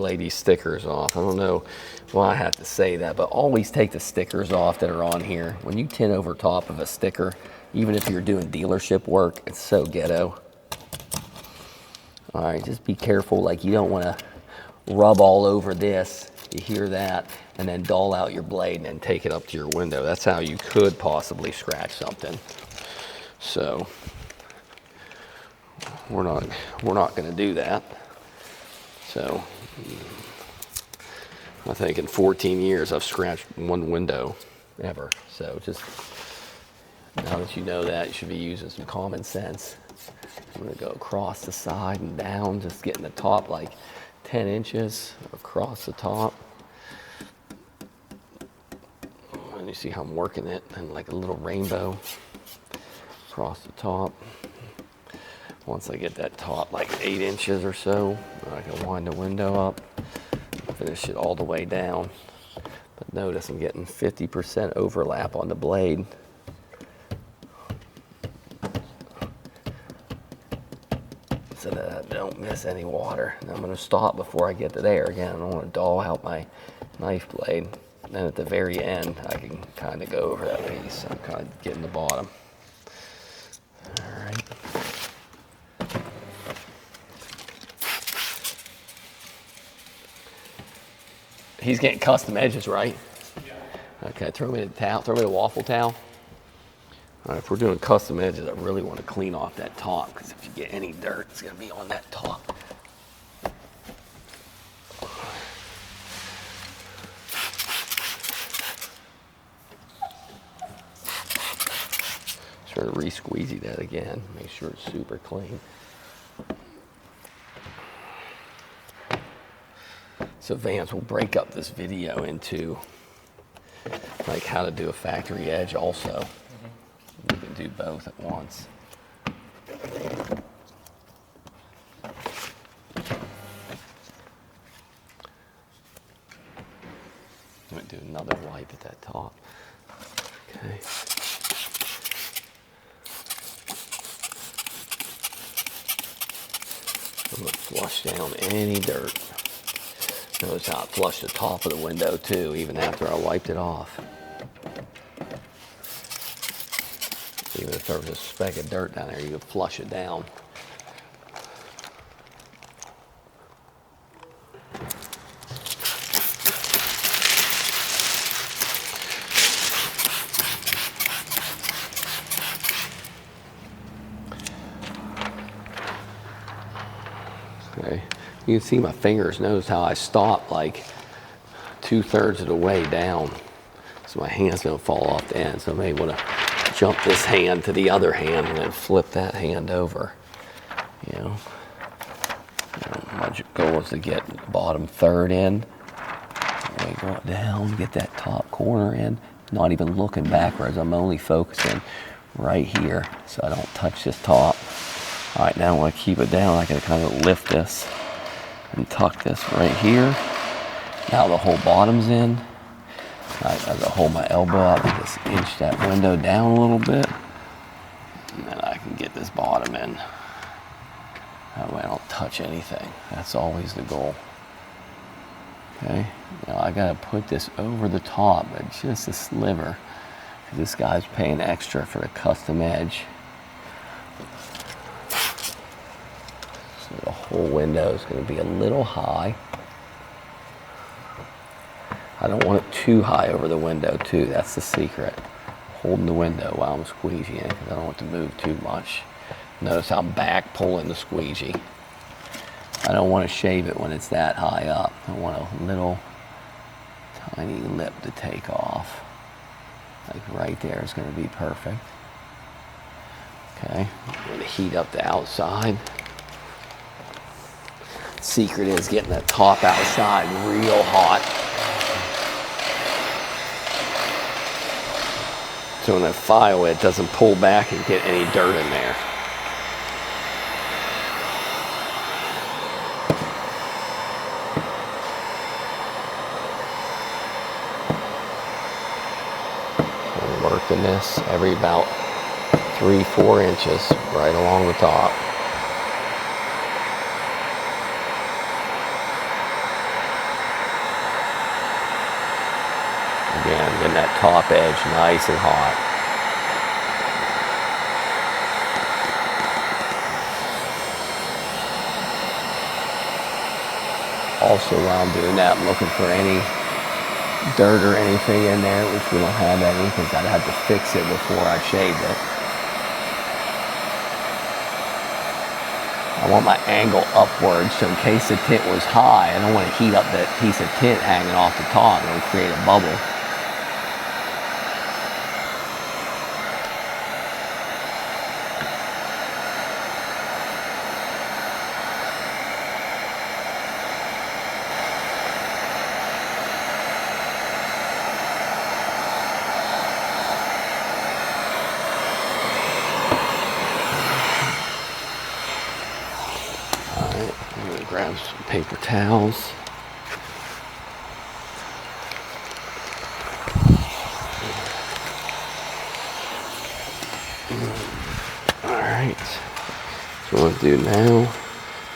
lay these stickers off. I don't know why I have to say that, but always take the stickers off that are on here. When you tint over top of a sticker, even if you're doing dealership work, it's so ghetto. All right, just be careful. Like, you don't want to rub all over this. You hear that, and then dull out your blade and then take it up to your window. That's how you could possibly scratch something. So we're not going to do that. So I think in 14 years I've scratched one window ever. So just now that you know that, you should be using some common sense. I'm going to go across the side and down, just getting the top like 10 inches across the top. And you see how I'm working it, and like a little rainbow across the top. Once I get that top like 8 inches or so, I can wind the window up, finish it all the way down. But notice I'm getting 50% overlap on the blade. So that I don't miss any water. And I'm going to stop before I get to there. Again, I don't want to dull out my knife blade. And then at the very end, I can kind of go over that piece. I'm kind of getting the bottom. All right. He's getting custom edges, right? Yeah. Okay, throw me the towel. Throw me the waffle towel. All right, if we're doing custom edges, I really want to clean off that top, because if you get any dirt, it's going to be on that top. Try to re-squeezy that again, make sure it's super clean. So Vance will break up this video into like how to do a factory edge also. You can do both at once. I'm going to do another wipe at that top. Okay. I'm going to flush down any dirt. Notice how I flushed the top of the window too, even after I wiped it off. Even if there was a speck of dirt down there, you could flush it down. Okay, you can see my fingers. Notice how I stop like 2/3 of the way down, so my hand's gonna fall off the end. So I may want to jump this hand to the other hand and then flip that hand over. You know, my goal is to get the bottom third in, go down, get that top corner in. Not even looking backwards. I'm only focusing right here, so I don't touch this top. All right, now I want to keep it down. I can kind of lift this and tuck this right here. Now the whole bottom's in. I hold my elbow up and just inch that window down a little bit. And then I can get this bottom in. That way I don't touch anything. That's always the goal. Okay, now I gotta put this over the top, but just a sliver. This guy's paying extra for the custom edge. So the whole window is gonna be a little high. I don't want it too high over the window too. That's the secret. Holding the window while I'm squeegeeing it, because I don't want it to move too much. Notice I'm back pulling the squeegee. I don't want to shave it when it's that high up. I want a little tiny lip to take off. Like right there is going to be perfect. Okay, I'm going to heat up the outside. Secret is getting that top outside real hot. So when I file it, doesn't pull back and get any dirt in there. I'm working this every about 3-4 inches right along the top. Again, getting that top edge nice and hot. Also, while I'm doing that, I'm looking for any dirt or anything in there, which we don't have any because I'd have to fix it before I shaved it. I want my angle upwards, so in case the tint was high, I don't want to heat up that piece of tint hanging off the top. It'll create a bubble. I'm going to grab some paper towels. Alright, so what I'm going to do now,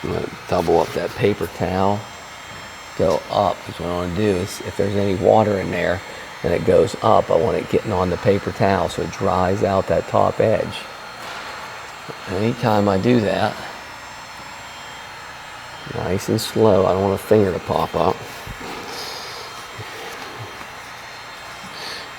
I'm going to double up that paper towel, go up, because what I want to do is, if there's any water in there, and it goes up, I want it getting on the paper towel so it dries out that top edge. Anytime I do that, nice and slow, I don't want a finger to pop up.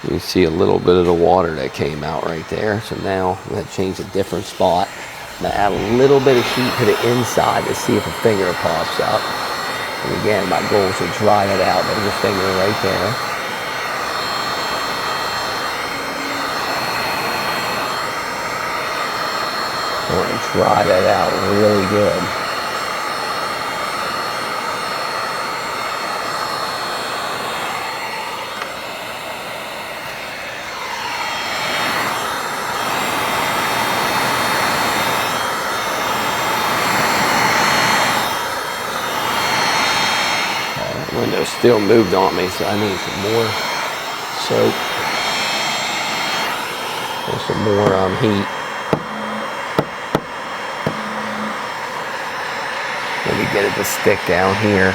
You can see a little bit of the water that came out right there. So now I'm going to change a different spot. I'm going to add a little bit of heat to the inside to see if a finger pops up. And again, my goal is to dry it out. There's a finger right there. I want to dry that out really good. Window still moved on me, so I need some more soap and some more heat. Maybe get it to stick down here.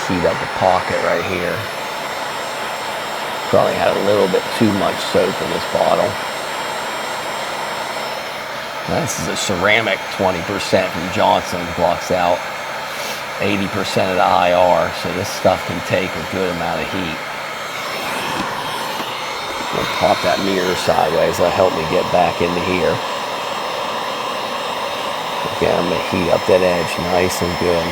Heat up the pocket right here. Probably had a little bit too much soap in this bottle. This is a ceramic 20% from Johnson, blocks out 80% of the IR, so this stuff can take a good amount of heat. I'm going to pop that mirror sideways, that'll help me get back into here. Again, I'm going to heat up that edge nice and good.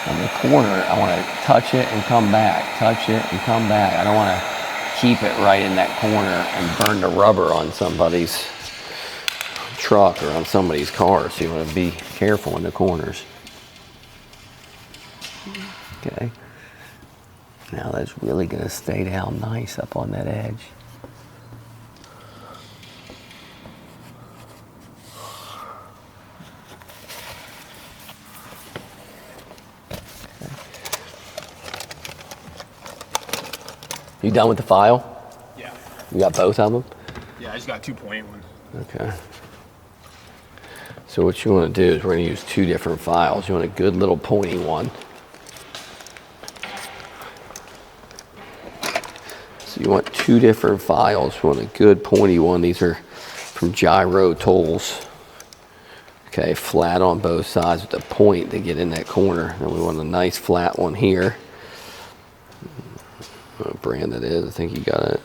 On the corner, I want to touch it and come back, touch it and come back. I don't want to keep it right in that corner and burn the rubber on somebody's truck or on somebody's car. So you want to be careful in the corners. Okay. Now that's really going to stay down nice up on that edge. You done with the file? Yeah. You got both of them? Yeah, I just got 2 point ones. Okay. So what you want to do is we're going to use two different files. You want a good little pointy one. So you want two different files. You want a good pointy one. These are from Gyro Tools. Okay, flat on both sides with the point to get in that corner. And we want a nice flat one here. What brand that is, I think you got it.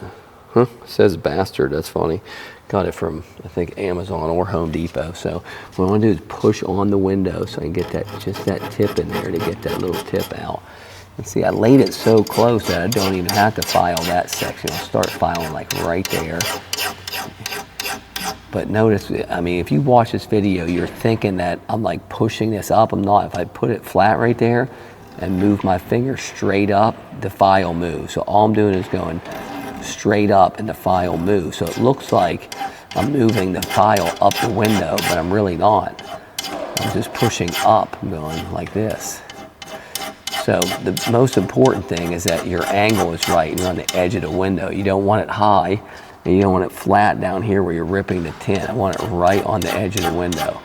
Huh, it says Bastard, that's funny. Got it from, I think, Amazon or Home Depot. So what I want to do is push on the window so I can get that, just that tip in there to get that little tip out. And see, I laid it so close that I don't even have to file that section. I'll start filing like right there. But notice, I mean, if you watch this video, you're thinking that I'm like pushing this up. I'm not. If I put it flat right there and move my finger straight up, the file moves. So all I'm doing is going straight up and the file moves. So it looks like I'm moving the file up the window, but I'm really not. I'm just pushing up, I'm going like this. So the most important thing is that your angle is right and you're on the edge of the window. You don't want it high and you don't want it flat down here where you're ripping the tint. I want it right on the edge of the window.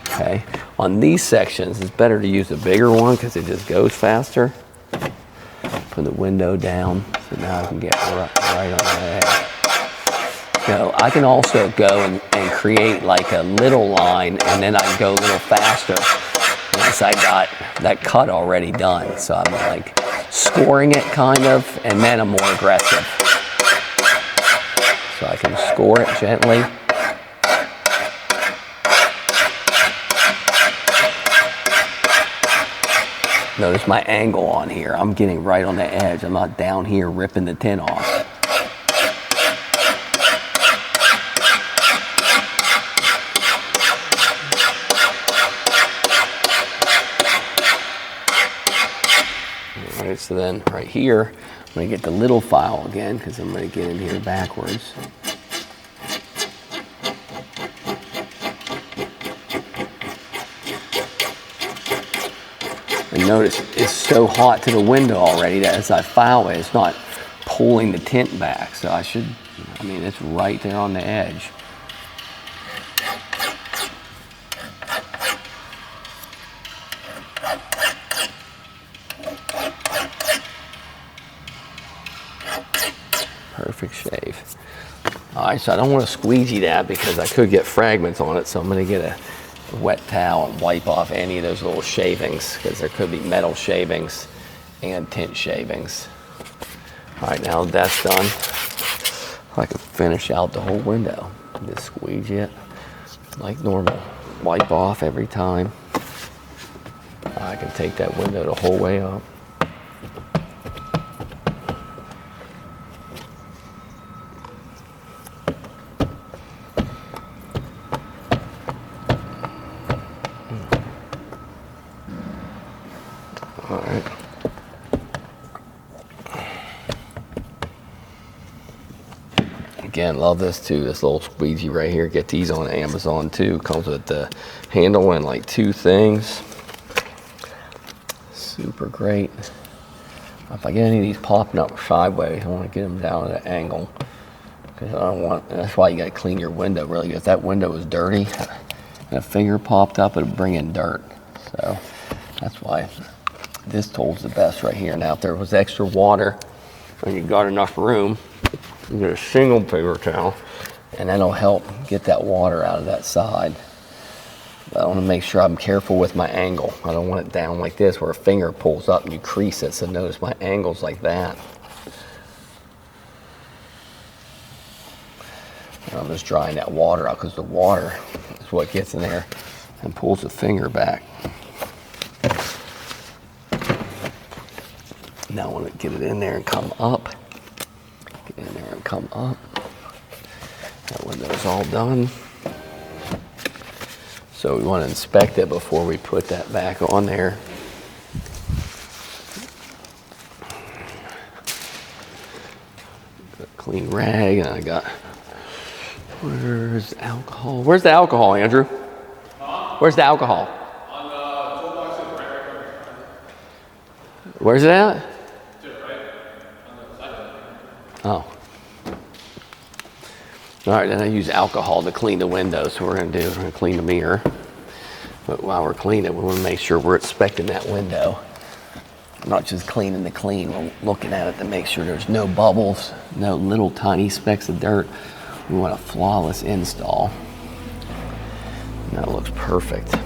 Okay. On these sections, it's better to use a bigger one because it just goes faster. Put the window down so now I can get right on the edge. So I can also go and create like a little line and then I can go a little faster once I got that cut already done. So I'm like scoring it kind of, and then I'm more aggressive. So I can score it gently. Notice my angle on here. I'm getting right on the edge. I'm not down here ripping the tint off. All right, so then right here, I'm going to get the little file again because I'm going to get in here backwards. And notice it's so hot to the window already that as I file it, it's not pulling the tint back. So I mean, it's right there on the edge. Perfect shave. All right, so I don't want to squeegee that because I could get fragments on it. So I'm going to get a wet towel and wipe off any of those little shavings because there could be metal shavings and tint shavings. All right, now that's done, I can finish out the whole window. Just squeegee it like normal. Wipe off every time. I can take that window the whole way up. All right. Again, love this too. This little squeegee right here. Get these on Amazon too. Comes with the handle and like 2 things. Super great. If I get any of these popping up sideways, I want to get them down at an angle. Because I don't want, that's why you got to clean your window really. If that window is dirty and a finger popped up, it'll bring in dirt. So that's why this tool's the best right here. Now, if there was extra water and you got enough room, you get a single paper towel, and that'll help get that water out of that side. But I want to make sure I'm careful with my angle. I don't want it down like this where a finger pulls up and you crease it. So notice my angle's like that. And I'm just drying that water out because the water is what gets in there and pulls the finger back. Now I want to get it in there and come up. Get in there and come up. That window's all done. So we want to inspect it before we put that back on there. Got a clean rag, and I got, where's the alcohol? Where's the alcohol, Andrew? Where's the alcohol? On the toolbox is right. Where's it at? Oh. All right, then I use alcohol to clean the window. So we're going to clean the mirror. But while we're cleaning it, we want to make sure we're inspecting that window. Not just cleaning the clean, we're looking at it to make sure there's no bubbles, no little tiny specks of dirt. We want a flawless install. And that looks perfect.